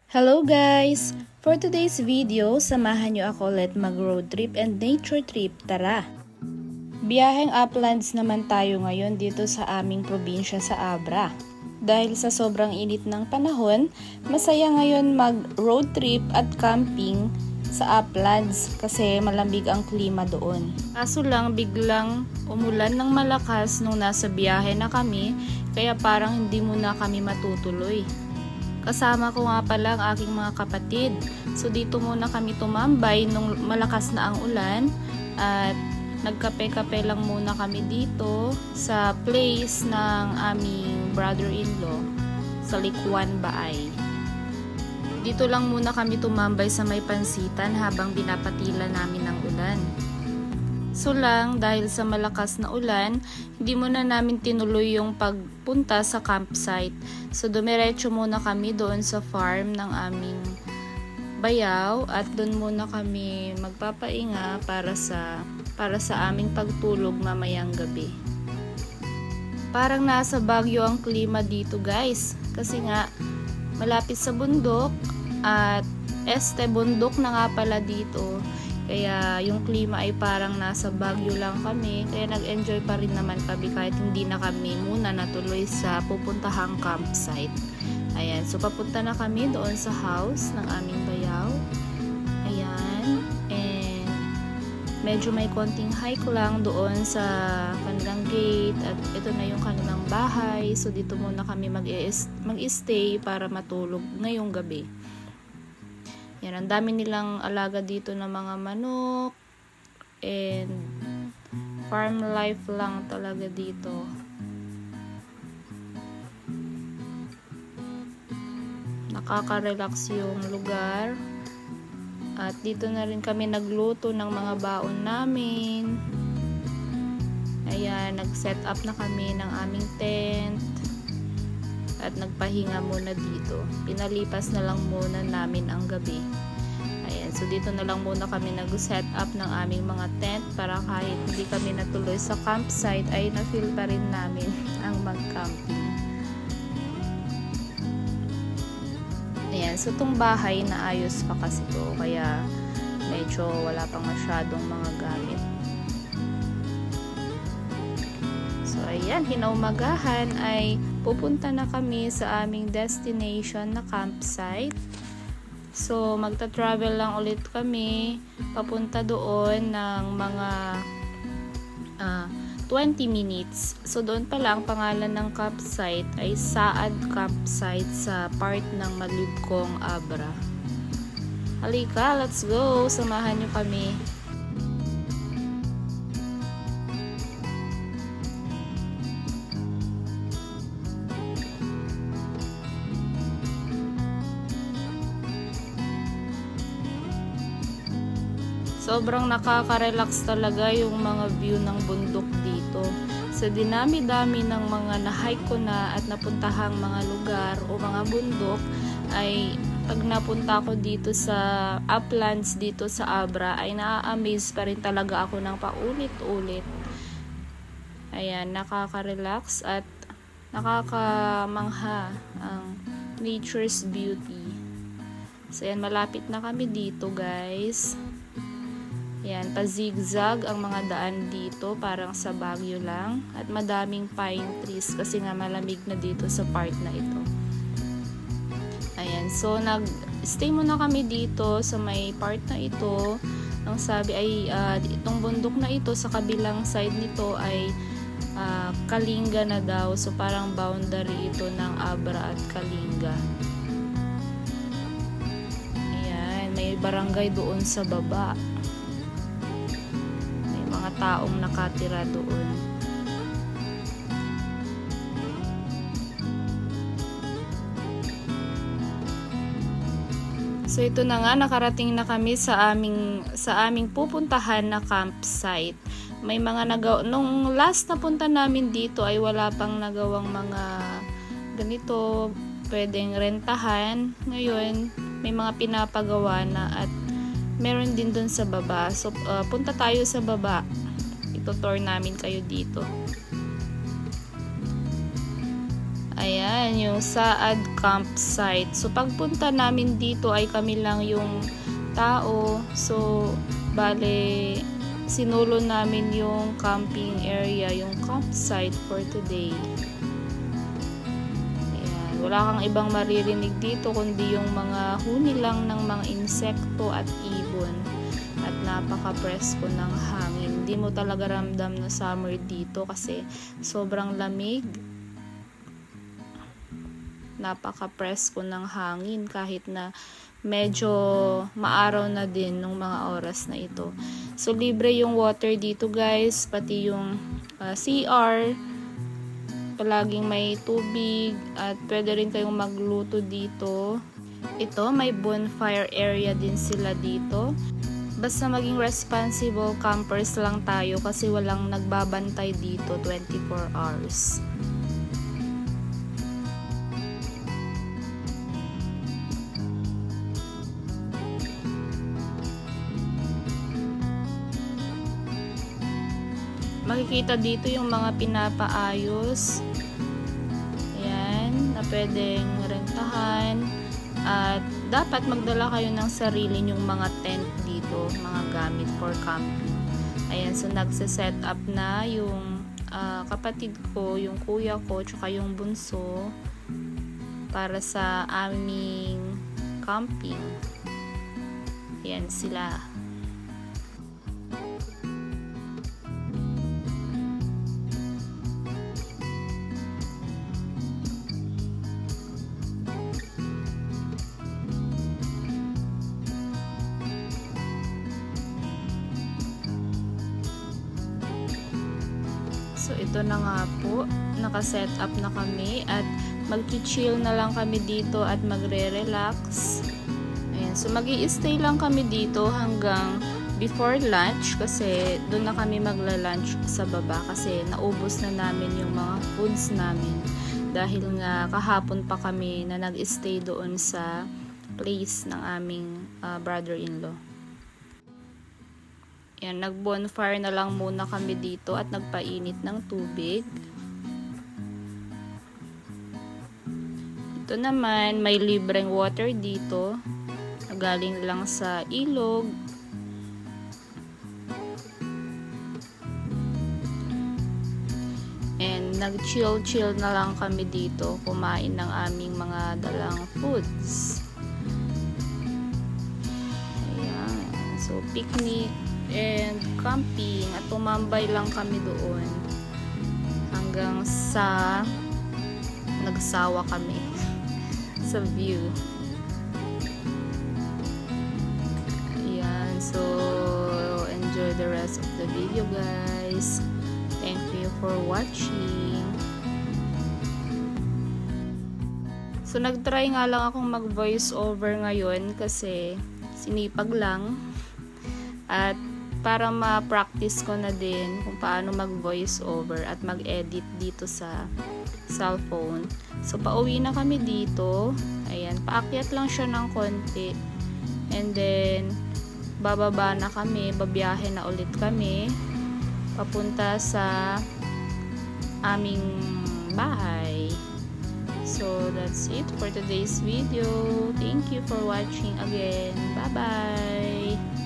Hello guys! For today's video, samahan nyo ako ulit mag-road trip and nature trip. Tara! Biyaheng uplands naman tayo ngayon dito sa aming probinsya sa Abra. Dahil sa sobrang init ng panahon, masaya ngayon mag-road trip at camping sa uplands kasi malamig ang klima doon. Kaso lang biglang umulan ng malakas nung nasa biyahe na kami, kaya parang hindi muna kami matutuloy. Kasama ko nga pala ang aking mga kapatid. So dito muna kami tumambay nung malakas na ang ulan at nagkape-kape lang muna kami dito sa place ng aming brother-in-law sa Likuan, Baay. Dito lang muna kami tumambay sa may pansitan habang binapatila namin ang ulan. So lang, dahil sa malakas na ulan, hindi muna namin tinuloy yung pagpunta sa campsite. So dumiretso muna kami doon sa farm ng aming bayaw at doon muna kami magpapainga para sa aming pagtulog mamayang gabi. Parang nasa Baguio ang klima dito guys, kasi nga malapit sa bundok at bundok na nga pala dito. Kaya yung klima ay parang nasa Baguio lang kami. Kaya nag-enjoy pa rin naman kami kahit hindi na kami muna natuloy sa pupuntahang campsite. Ayan, so papunta na kami doon sa house ng aming bayaw. Ayan, and medyo may konting hike lang doon sa kanilang gate. At ito na yung kanilang bahay. So dito muna kami mag-stay para matulog ngayong gabi. Yan, ang dami nilang alaga dito ng mga manok and farm life lang talaga dito. Nakaka-relax yung lugar. At dito na rin kami nagluto ng mga baon namin. Ayan, nag-set up na kami ng aming tent. At nagpahinga muna dito. Pinalipas na lang muna namin ang gabi. Ayan, so dito na lang muna kami nag-set up ng aming mga tent para kahit hindi kami natuloy sa campsite ay na-feel pa rin namin ang mag-camping. Ayan, so itong bahay na ayos pa kasi to, kaya medyo wala pang masyadong mga gamit. So ayan, hinaumagahan ay pupunta na kami sa aming destination na campsite. So magta-travel lang ulit kami papunta doon ng mga 20 minutes. So doon pa lang pangalan ng campsite ay Saad Campsite sa part ng Malibcong, Abra. Halika, let's go! Samahan nyo kami. Sobrang nakaka-relax talaga yung mga view ng bundok dito. Sa dinami-dami ng mga na-hike ko na at napuntahang mga lugar o mga bundok, ay pag napunta ko dito sa uplands dito sa Abra, ay na-amaze pa rin talaga ako ng paulit-ulit. Ayan, nakaka-relax at nakakamangha ang nature's beauty. So ayan, malapit na kami dito guys. Yan, pa-zigzag ang mga daan dito, parang sa Baguio lang. At madaming pine trees kasi nga malamig na dito sa part na ito. Ayan, so nag-stay muna kami dito sa may part na ito. Ang sabi ay itong bundok na ito sa kabilang side nito ay Kalinga na daw. So parang boundary ito ng Abra at Kalinga. Ayan, may barangay doon sa baba. Taong nakatira doon. So ito na nga, nakarating na kami sa aming pupuntahan na campsite. May mga nung last na punta namin dito ay wala pang nagawang mga ganito pwedeng rentahan. Ngayon may mga pinapagawa na at meron din dun sa baba. So punta tayo sa baba. Ito-tour namin kayo dito. Ayan, yung Saad campsite. So, pagpunta namin dito ay kami lang yung tao. So, bale, sinulo namin yung camping area, yung campsite for today. Ayan, wala kang ibang maririnig dito kundi yung mga huni lang ng mga insekto at ibon. At napaka-presko ng hangin. Hindi mo talaga ramdam na summer dito kasi sobrang lamig. Napaka-presko ng hangin kahit na medyo maaraw na din nung mga oras na ito. So, libre yung water dito guys, pati yung CR. Palaging may tubig at pwede rin kayong magluto dito. Ito, may bonfire area din sila dito. Basta maging responsible campers lang tayo kasi walang nagbabantay dito 24 hours. Makikita dito yung mga pinapaayos. Ayan, na pwedeng rentahan. At dapat magdala kayo ng sarili yung mga tent dito, mga gamit for camping. Ayan, so nagse-set up na yung kapatid ko, yung kuya ko, tsaka yung bunso para sa aming camping. Ayan sila. So, ito na nga po. Naka-set up na kami at mag-chill na lang kami dito at magre-relax. Ayan. So, mag-i-stay lang kami dito hanggang before lunch kasi doon na kami magla-lunch sa baba kasi naubos na namin yung mga foods namin dahil nga kahapon pa kami na nag-stay doon sa place ng aming brother-in-law. Yan, nag-bonfire na lang muna kami dito at nagpainit ng tubig. Ito naman, may libreng water dito. Galing lang sa ilog. And nag-chill-chill na lang kami dito. Kumain ng aming mga dalang foods. Ayan. So, picnic and camping at tumambay lang kami doon hanggang sa nagsawa kami sa view. Ayan, so enjoy the rest of the video guys. Thank you for watching. So nagtry nga lang akong mag voice over ngayon kasi sinipag lang at para ma-practice ko na din kung paano mag-voice over at mag-edit dito sa cellphone. So, pauwi na kami dito. Ayan, paakyat lang siya ng konti. And then, bababa na kami. Babiyahe na ulit kami. Papunta sa aming bahay. So, that's it for today's video. Thank you for watching again. Bye-bye!